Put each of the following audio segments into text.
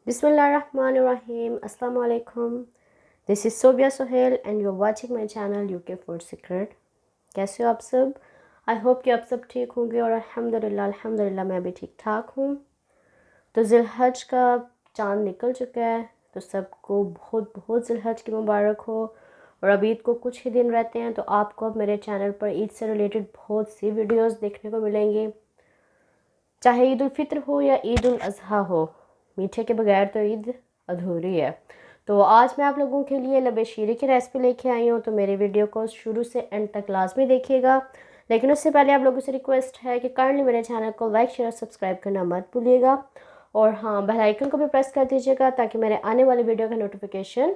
Bismillahirrahmanirrahim. Assalamu alaikum. This is Sobia Sohail and you're watching my channel UK Food Secret. कैसे हो आप सब? I hope कि आप सब ठीक होंगे और अल्हम्दुलिल्लाह मैं भी ठीक ठाक हूँ। तो ज़िलहज का चांद निकल चुका है, तो सबको बहुत बहुत ज़िलहज की मुबारक हो। और अब ईद को कुछ ही दिन रहते हैं, तो आपको अब मेरे चैनल पर ईद से रिलेटेड बहुत सी वीडियोस देखने को मिलेंगी, चाहे ईद उल फित्र हो या ईद उल अज़हा हो। मीठे के बगैर तो ईद अधूरी है। तो आज मैं आप लोगों के लिए लबे शीरे की रेसिपी लेके आई हूँ, तो मेरे वीडियो को शुरू से एंड तक लाजमी देखिएगा। लेकिन उससे पहले आप लोगों से रिक्वेस्ट है कि काइंडली मेरे चैनल को लाइक शेयर और सब्सक्राइब करना मत भूलिएगा। और हाँ, बेल आइकन को भी प्रेस कर दीजिएगा ताकि मेरे आने वाले वीडियो का नोटिफिकेशन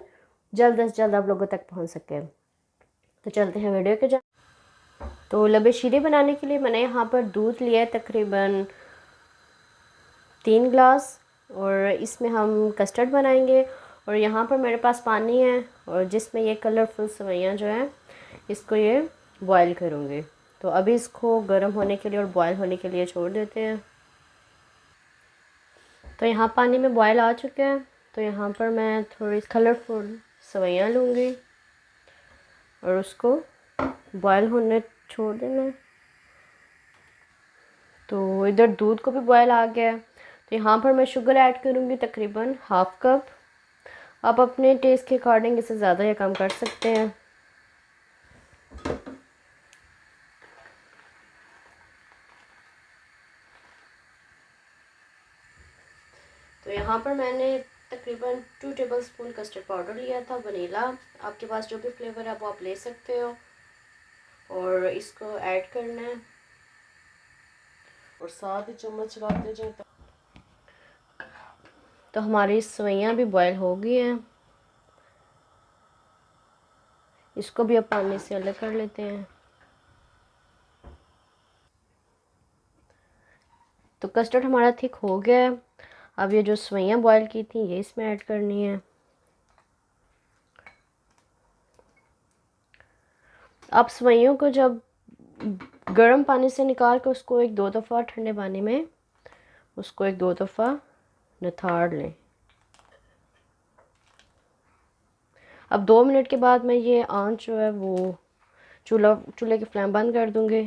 जल्द से जल्द आप लोगों तक पहुँच सके। तो चलते हैं वीडियो के तो लबे शीरे बनाने के लिए मैंने यहाँ पर दूध लिया है तकरीबन 3 ग्लास, और इसमें हम कस्टर्ड बनाएंगे। और यहाँ पर मेरे पास पानी है और जिसमें ये कलरफुल सेवइयाँ जो हैं इसको ये बॉईल करूँगी। तो अभी इसको गर्म होने के लिए और बॉईल होने के लिए छोड़ देते हैं। तो यहाँ पानी में बॉईल आ चुके हैं, तो यहाँ पर मैं थोड़ी कलरफुल सेवइयाँ लूँगी और उसको बॉईल होने छोड़ देना। तो इधर दूध को भी बॉईल आ गया है, तो यहाँ पर मैं शुगर ऐड करूँगी तकरीबन हाफ़ कप। आप अपने टेस्ट के अकॉर्डिंग इसे ज़्यादा या कम कर सकते हैं। तो यहाँ पर मैंने तकरीबन 2 टेबलस्पून कस्टर्ड पाउडर लिया था, वनीला। आपके पास जो भी फ्लेवर है वो आप ले सकते हो। और इसको ऐड करना है और साथ ही चम्मच चलाते जाए। तो हमारी सेवइयाँ भी बॉयल हो गई हैं, इसको भी अब पानी से अलग कर लेते हैं। तो कस्टर्ड हमारा थिक हो गया है। अब ये जो सेवइयाँ बॉयल की थी ये इसमें ऐड करनी है। आप सेवइयों को जब गर्म पानी से निकाल कर उसको एक 2 दफ़ा ठंडे पानी में उसको एक 2 दफ़ा निथाड़ लें। अब 2 मिनट के बाद मैं ये आंच जो है वो चूल्हे की फ्लेम बंद कर दूँगी।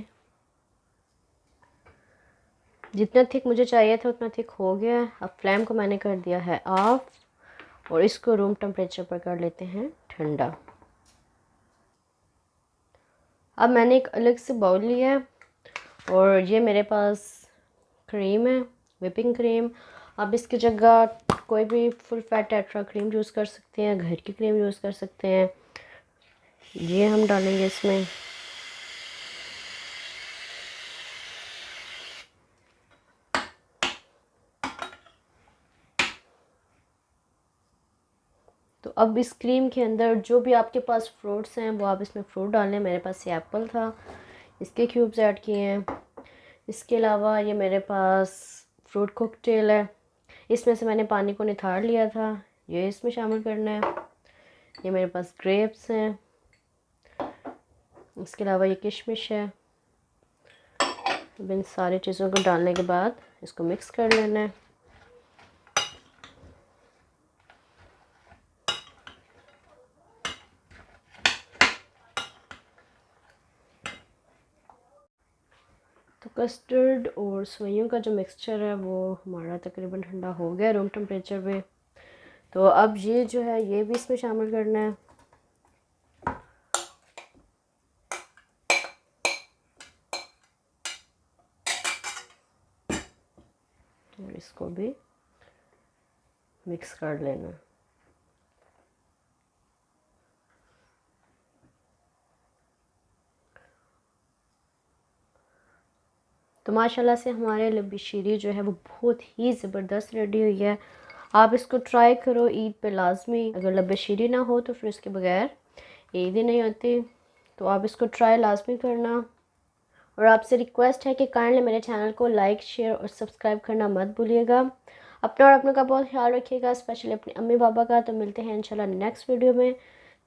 जितना थिक मुझे चाहिए था उतना थिक हो गया है। अब फ्लेम को मैंने कर दिया है ऑफ और इसको रूम टेम्परेचर पर कर लेते हैं ठंडा। अब मैंने एक अलग से बाउल लिया है और ये मेरे पास क्रीम है, व्हिपिंग क्रीम। आप इसकी जगह कोई भी full fat tetra cream use कर सकते हैं, घर की क्रीम यूज़ कर सकते हैं। ये हम डालेंगे इसमें। तो अब इस क्रीम के अंदर जो भी आपके पास फ्रूट्स हैं वो आप इसमें फ्रूट डालें। मेरे पास ये एप्पल था, इसके क्यूब्स ऐड किए हैं। इसके अलावा ये मेरे पास फ्रूट कॉकटेल है, इसमें से मैंने पानी को निथाड़ लिया था, ये इसमें शामिल करना है। ये मेरे पास ग्रेप्स हैं, इसके अलावा ये किशमिश है। अब इन सारी चीज़ों को डालने के बाद इसको मिक्स कर लेना है। तो कस्टर्ड और सेवइयों का जो मिक्सचर है वो हमारा तकरीबन ठंडा हो गया रूम टेम्परेचर पे। तो अब ये जो है ये भी इसमें शामिल करना है। और इसको भी मिक्स कर लेना। तो माशाल्लाह से हमारे लब्बी शीरी जो है वो बहुत ही ज़बरदस्त रेडी हुई है। आप इसको ट्राई करो ईद पे लाजमी। अगर लब्बी शीरी ना हो तो फिर उसके बगैर ईद ही नहीं होती। तो आप इसको ट्राई लाजमी करना। और आपसे रिक्वेस्ट है कि काइंडली मेरे चैनल को लाइक शेयर और सब्सक्राइब करना मत भूलिएगा। अपना और अपनों का बहुत ख्याल रखिएगा, स्पेशली अपने अम्मी पापा का। तो मिलते हैं इंशाल्लाह नेक्स्ट वीडियो में।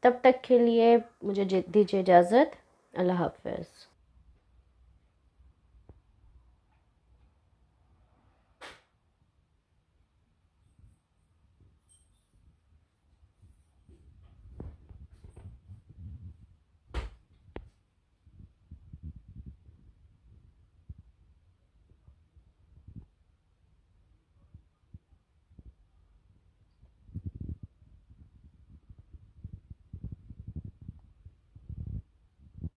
तब तक के लिए मुझे दीजिए इजाज़त। अल्लाह हाफ़िज़।